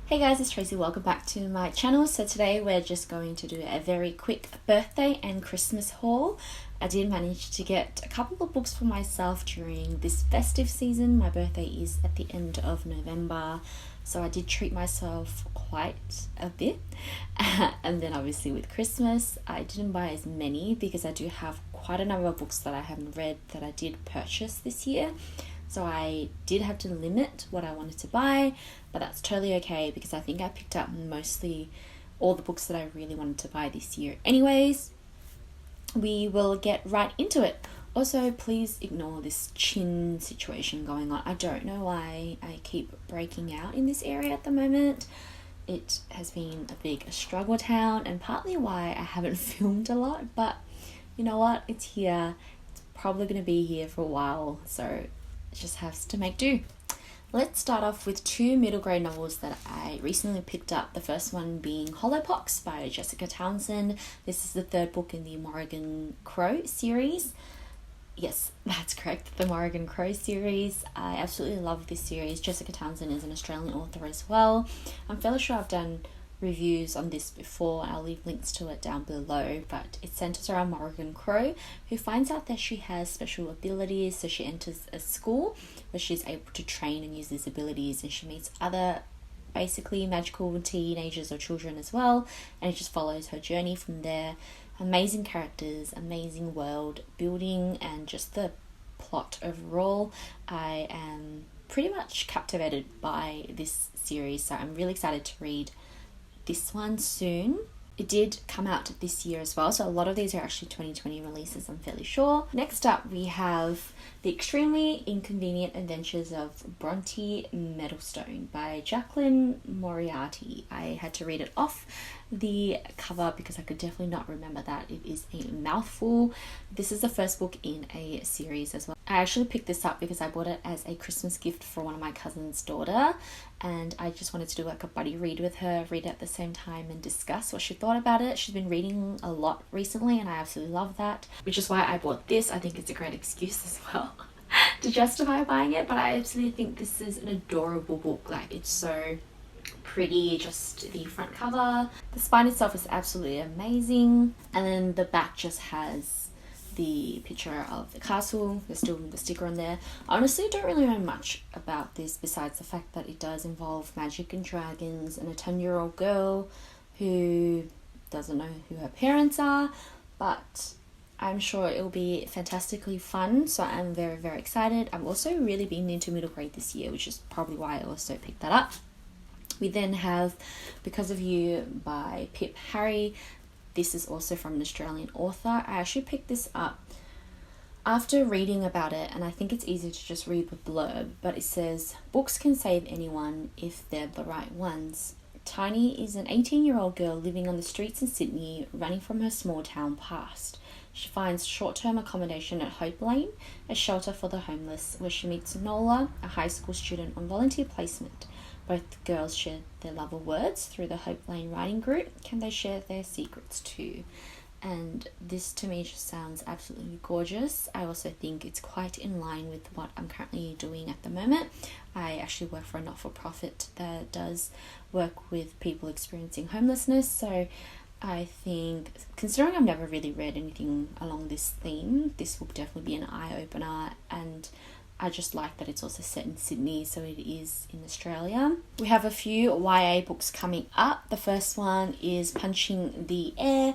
Hey guys, it's Tracy. Welcome back to my channel. So today we're just going to do a very quick birthday and Christmas haul. I did manage to get a couple of books for myself during this festive season. My birthday is at the end of November, so I did treat myself quite a bit. And then obviously with Christmas, I didn't buy as many because I do have quite a number of books that I haven't read that I did purchase this year. So I did have to limit what I wanted to buy, but that's totally okay because I think I picked up mostly all the books that I really wanted to buy this year. Anyways, we will get right into it. Also, please ignore this chin situation going on. I don't know why I keep breaking out in this area at the moment. It has been a big struggle town and partly why I haven't filmed a lot, but you know what? It's here. It's probably going to be here for a while, so it just has to make do. Let's start off with two middle grade novels that I recently picked up. The first one being Hollowpox by Jessica Townsend. This is the third book in the Morrigan Crow series. Yes, that's correct, the Morrigan Crow series. I absolutely love this series. Jessica Townsend is an Australian author as well. I'm fairly sure I've done reviews on this before. I'll leave links to it down below, but it centers around Morrigan Crow, who finds out that she has special abilities. So she enters a school where she's able to train and use these abilities, and she meets other basically magical teenagers or children as well, and it just follows her journey from there. Amazing characters, amazing world building, and just the plot overall. I am pretty much captivated by this series, so I'm really excited to read this one soon. It did come out this year as well, so a lot of these are actually 2020 releases, I'm fairly sure. Next up, we have The Extremely Inconvenient Adventures of Bronte Meadowstone by Jacqueline Moriarty. I had to read it off the cover because I could definitely not remember that. It is a mouthful. This is the first book in a series as well. I actually picked this up because I bought it as a Christmas gift for one of my cousin's daughter, and I just wanted to do like a buddy read with her, read it at the same time and discuss what she thought about it. She's been reading a lot recently and I absolutely love that, which is why I bought this. I think it's a great excuse as well to justify buying it, but I absolutely think this is an adorable book. Like, it's so pretty, just the front cover. The spine itself is absolutely amazing, and then the back just has the picture of the castle. There's still the sticker on there. I honestly don't really know much about this besides the fact that it does involve magic and dragons and a 10-year-old girl who doesn't know who her parents are, but I'm sure it'll be fantastically fun, so I'm very, very excited. I'm also really being into middle grade this year, which is probably why I also picked that up. We then have Because of You by Pip Harry. This is also from an Australian author. I actually picked this up after reading about it, and I think it's easy to just read the blurb, but it says, books can save anyone if they're the right ones. Tiny is an 18-year-old girl living on the streets in Sydney, running from her small town past. She finds short-term accommodation at Hope Lane, a shelter for the homeless, where she meets Nola, a high school student on volunteer placement. Both girls share their love of words through the Hope Lane writing group. Can they share their secrets too? And this to me just sounds absolutely gorgeous. I also think it's quite in line with what I'm currently doing at the moment. I actually work for a not-for-profit that does work with people experiencing homelessness, so I think, considering I've never really read anything along this theme, this will definitely be an eye-opener, and I just like that it's also set in Sydney, so it is in Australia. We have a few YA books coming up. The first one is Punching the Air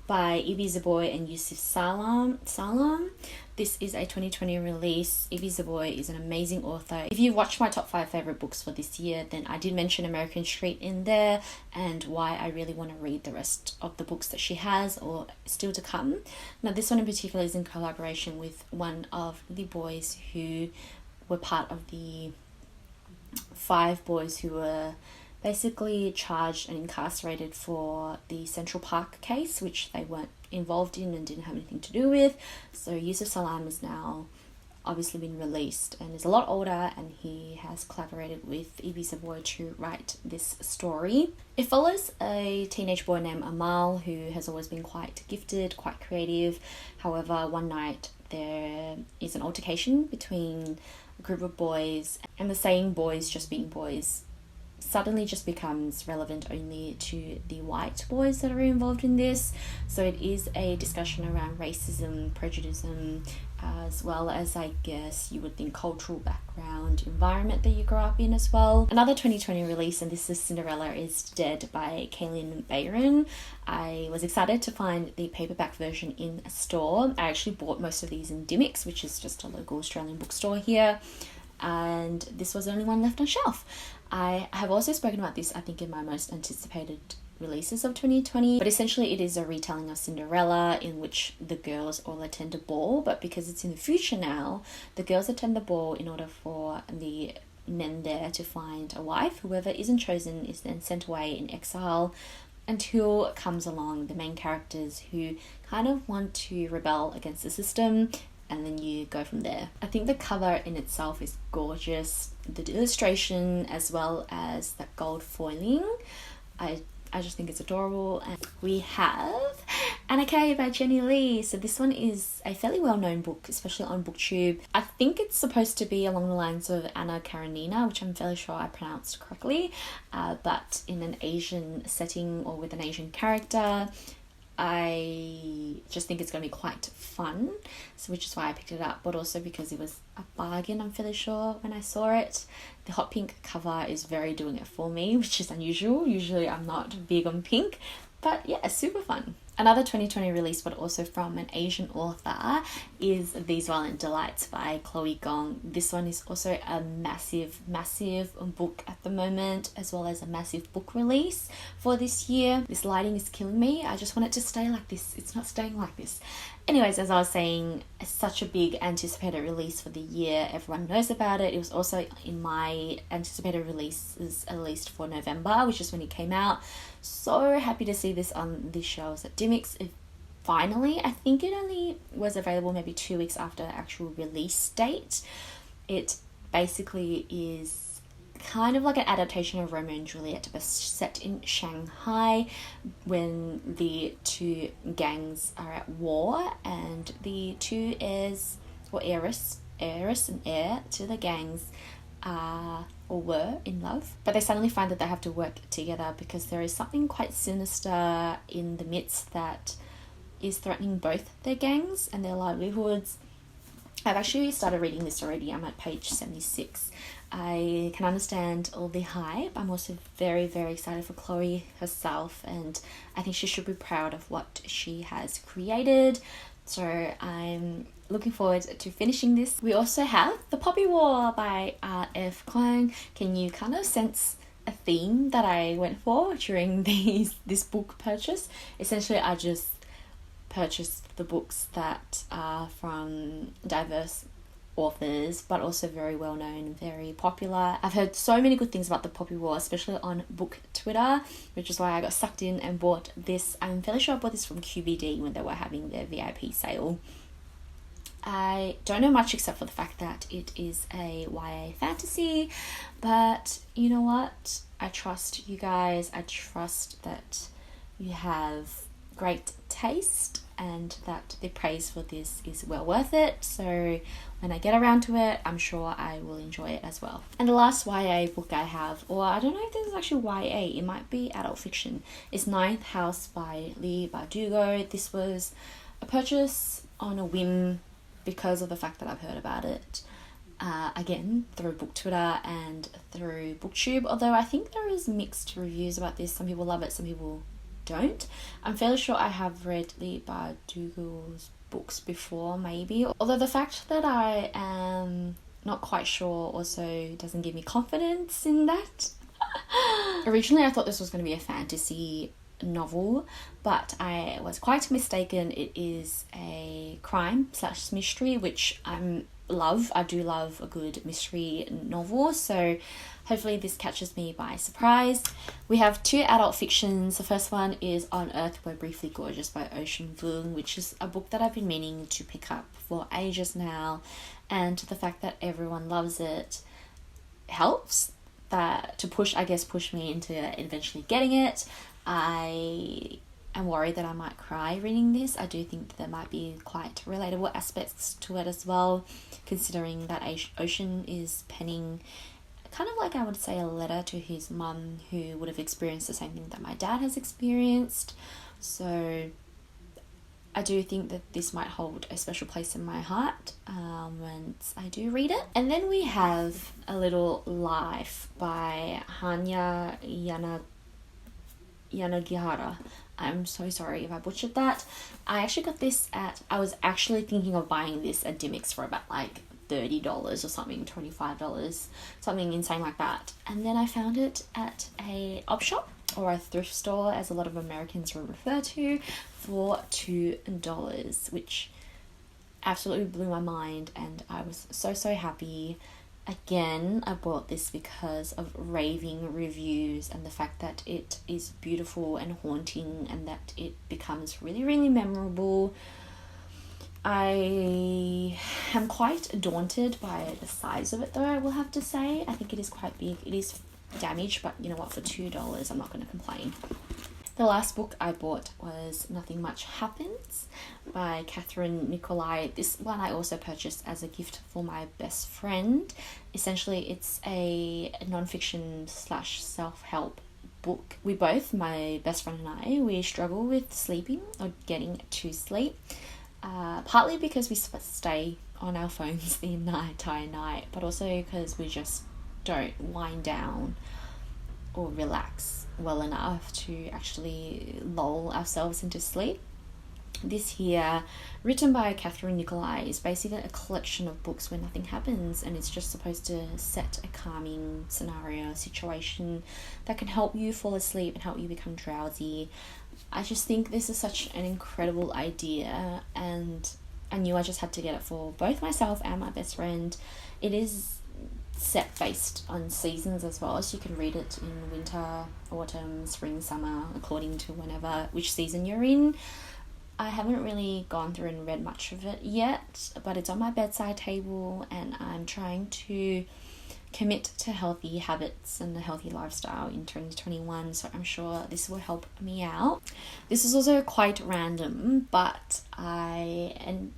by Ibi Zoboi and Yusuf Salam. This is a 2020 release. Ibi Zoboi is an amazing author. If you've watched my top 5 favourite books for this year, then I did mention American Street in there and why I really want to read the rest of the books that she has or still to come. Now, this one in particular is in collaboration with one of the boys who were part of the 5 boys who were basically charged and incarcerated for the Central Park case, which they weren't involved in and didn't have anything to do with. So Yusuf Salam has now obviously been released and is a lot older, and he has collaborated with Ibi Zoboi to write this story. It follows a teenage boy named Amal who has always been quite gifted, quite creative. However, one night there is an altercation between a group of boys, and the saying boys just being boys suddenly just becomes relevant only to the white boys that are involved in this. So it is a discussion around racism, prejudice, as well as, I guess you would think, cultural background, environment that you grow up in as well. Another 2020 release, and this is Cinderella is Dead by Kaylin Bayron. I was excited to find the paperback version in a store. I actually bought most of these in Dymocks, which is just a local Australian bookstore here, and this was the only one left on shelf. I have also spoken about this, I think, in my most anticipated releases of 2020, but essentially it is a retelling of Cinderella in which the girls all attend a ball, but because it's in the future now, the girls attend the ball in order for the men there to find a wife. Whoever isn't chosen is then sent away in exile until comes along the main characters who kind of want to rebel against the system, and then you go from there. I think the cover in itself is gorgeous. The illustration as well as that gold foiling, I just think it's adorable. And we have Anna K by Jenny Lee. So this one is a fairly well-known book, especially on BookTube. I think it's supposed to be along the lines of Anna Karenina, which I'm fairly sure I pronounced correctly, but in an Asian setting or with an Asian character. I just think it's going to be quite fun, so which is why I picked it up, but also because it was a bargain, I'm fairly sure, when I saw it. The hot pink cover is very doing it for me, which is unusual. Usually I'm not big on pink, but yeah, super fun. Another 2020 release, but also from an Asian author, is These Violent Delights by Chloe Gong. This one is also a massive book at the moment, as well as a massive book release for this year. This lighting is killing me. I just want it to stay like this. It's not staying like this. Anyways, as I was saying, it's such a big anticipated release for the year. Everyone knows about it. It was also in my anticipated releases, at least for November, which is when it came out. So happy to see this on the shelves at Dymocks. Finally, I think it only was available maybe 2 weeks after the actual release date. It basically is kind of like an adaptation of Romeo and Juliet, but set in Shanghai when the two gangs are at war, and the two heirs or heiress and heir to the gangs are or were in love, but they suddenly find that they have to work together because there is something quite sinister in the midst that is threatening both their gangs and their livelihoods. I've actually started reading this already. I'm at page 76. I can understand all the hype. I'm also very excited for Chloe herself, and I think she should be proud of what she has created. So I'm looking forward to finishing this. We also have The Poppy War by R.F. Kuang. Can you kind of sense a theme that I went for during this book purchase? Essentially, I just purchased the books that are from diverse authors, but also very well known, very popular. I've heard so many good things about The Poppy War, especially on book Twitter, which is why I got sucked in and bought this. I'm fairly sure I bought this from QVD when they were having their VIP sale. I don't know much except for the fact that it is a YA fantasy, but you know what? I trust you guys. I trust that you have great taste and that the praise for this is well worth it. So when I get around to it, I'm sure I will enjoy it as well. And the last YA book I have, or I don't know if this is actually YA, it might be adult fiction, is Ninth House by Leigh Bardugo. This was a purchase on a whim because of the fact that I've heard about it. Again, through book Twitter and through BookTube, although I think there is mixed reviews about this. Some people love it, some people don't. I'm fairly sure I have read Leigh Bardugo's books before, maybe. Although the fact that I am not quite sure also doesn't give me confidence in that. Originally, I thought this was going to be a fantasy novel, but I was quite mistaken. It is a crime/mystery, which I do love a good mystery novel, so hopefully this catches me by surprise. We have two adult fictions. The first one is On Earth We're Briefly Gorgeous by Ocean Vuong, which is a book that I've been meaning to pick up for ages now, and the fact that everyone loves it helps that to push me into eventually getting it. I am worried that I might cry reading this. I do think there might be quite relatable aspects to it as well, considering that Ocean is penning kind of like, I would say, a letter to his mum, who would have experienced the same thing that my dad has experienced. So I do think that this might hold a special place in my heart once I do read it. And then we have A Little Life by Hanya Yanagihara. I'm so sorry if I butchered that. I actually got this I was actually thinking of buying this at Dymocks for about like $30 or something, $25, something insane like that. And then I found it at a op shop, or a thrift store as a lot of Americans will refer to, for $2, which absolutely blew my mind, and I was so happy. Again, I bought this because of raving reviews and the fact that it is beautiful and haunting, and that it becomes really memorable. I am quite daunted by the size of it, though, I will have to say. I think it is quite big. It is damaged, but you know what, for $2 I'm not going to complain. The last book I bought was Nothing Much Happens by Catherine Nicolai. This one I also purchased as a gift for my best friend. Essentially, it's a non-fiction / self-help book. We both, my best friend and I, we struggle with sleeping or getting to sleep. Partly because we stay on our phones the entire night, but also because we just don't wind down or relax well enough to actually lull ourselves into sleep. This here, written by Catherine Nicolai, is basically a collection of books where nothing happens, and it's just supposed to set a calming scenario, situation that can help you fall asleep and help you become drowsy. I just think this is such an incredible idea, and I knew I just had to get it for both myself and my best friend. It is set based on seasons as well, so you can read it in winter, autumn, spring, summer, according to which season you're in. I haven't really gone through and read much of it yet, but it's on my bedside table, and I'm trying to commit to healthy habits and a healthy lifestyle in 2021, so I'm sure this will help me out. This is also quite random, but I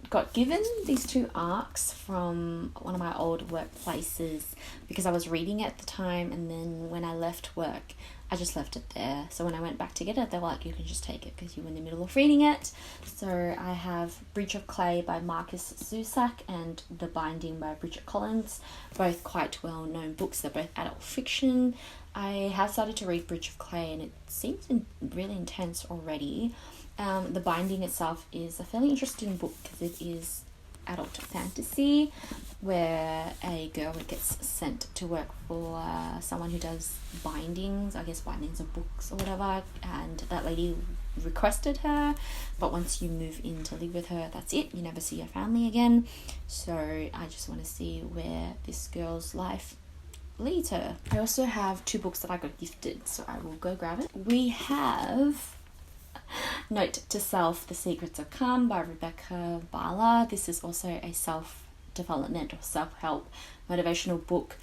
got given these 2 arcs from one of my old workplaces because I was reading it at the time, and then when I left work I just left it there. So when I went back to get it, they were like, you can just take it because you were in the middle of reading it. So I have Bridge of Clay by Marcus Zusak and The Binding by Bridget Collins, both quite well-known books. They're both adult fiction. I have started to read Bridge of Clay, and it seems really intense already. The Binding itself is a fairly interesting book because it is adult fantasy where a girl gets sent to work for someone who does bindings of books or whatever, and that lady requested her, but once you move in to live with her, that's it, you never see your family again. So I just want to see where this girl's life leads her. I also have 2 books that I got gifted, so I will go grab it. We have Note to Self, The Secrets of Calm by Rebecca Bala. This is also a self-development or self-help motivational book,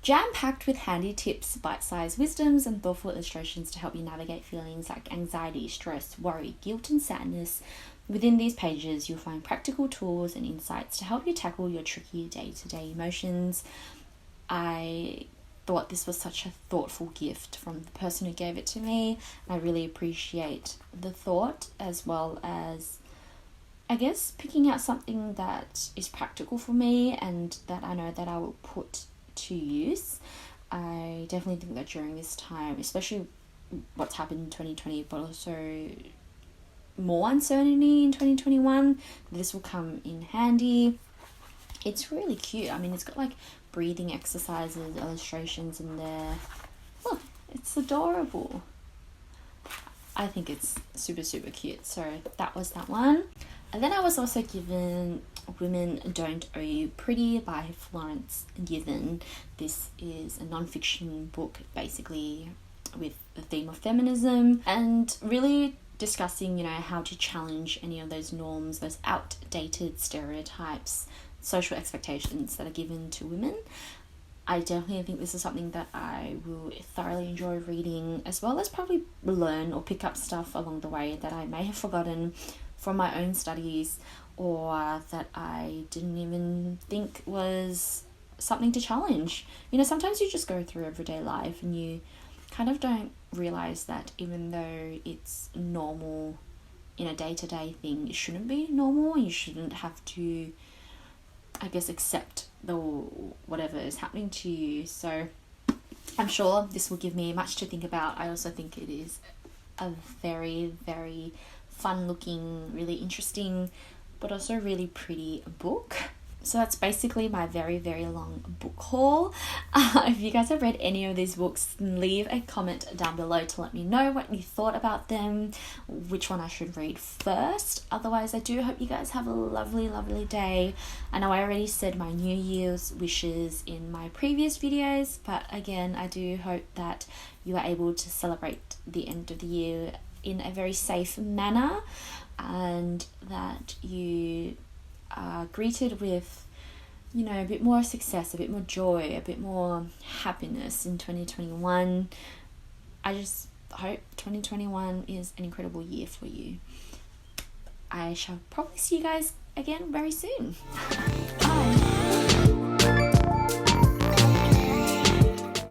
jam-packed with handy tips, bite-sized wisdoms, and thoughtful illustrations to help you navigate feelings like anxiety, stress, worry, guilt, and sadness. Within these pages, you'll find practical tools and insights to help you tackle your tricky day-to-day emotions. I thought this was such a thoughtful gift from the person who gave it to me. I really appreciate the thought, as well as, I guess, picking out something that is practical for me and that I know that I will put to use. I definitely think that during this time, especially what's happened in 2020, but also more uncertainty in 2021, this will come in handy. It's really cute. I mean, it's got like breathing exercises, illustrations in there. Look, it's adorable. I think it's super cute. So that was that one. And then I was also given Women Don't Owe You Pretty by Florence Given. This is a non-fiction book basically with the theme of feminism and really discussing, how to challenge any of those norms, those outdated stereotypes, social expectations that are given to women. I definitely think this is something that I will thoroughly enjoy reading, as well as probably learn or pick up stuff along the way that I may have forgotten from my own studies, or that I didn't even think was something to challenge. You know, sometimes you just go through everyday life and you kind of don't realize that even though it's normal in a day-to-day thing, it shouldn't be normal. You shouldn't have to, I guess, accept the whatever is happening to you. So I'm sure this will give me much to think about. I also think it is a very, very fun looking, really interesting, but also really pretty book. So that's basically my very, very long book haul. If you guys have read any of these books, leave a comment down below to let me know what you thought about them, which one I should read first. Otherwise, I do hope you guys have a lovely, lovely day. I know I already said my New Year's wishes in my previous videos, but again, I do hope that you are able to celebrate the end of the year in a very safe manner, and that you are greeted with, you know, a bit more success, a bit more joy, a bit more happiness in 2021. I just hope 2021 is an incredible year for you. I shall probably see you guys again very soon. Bye.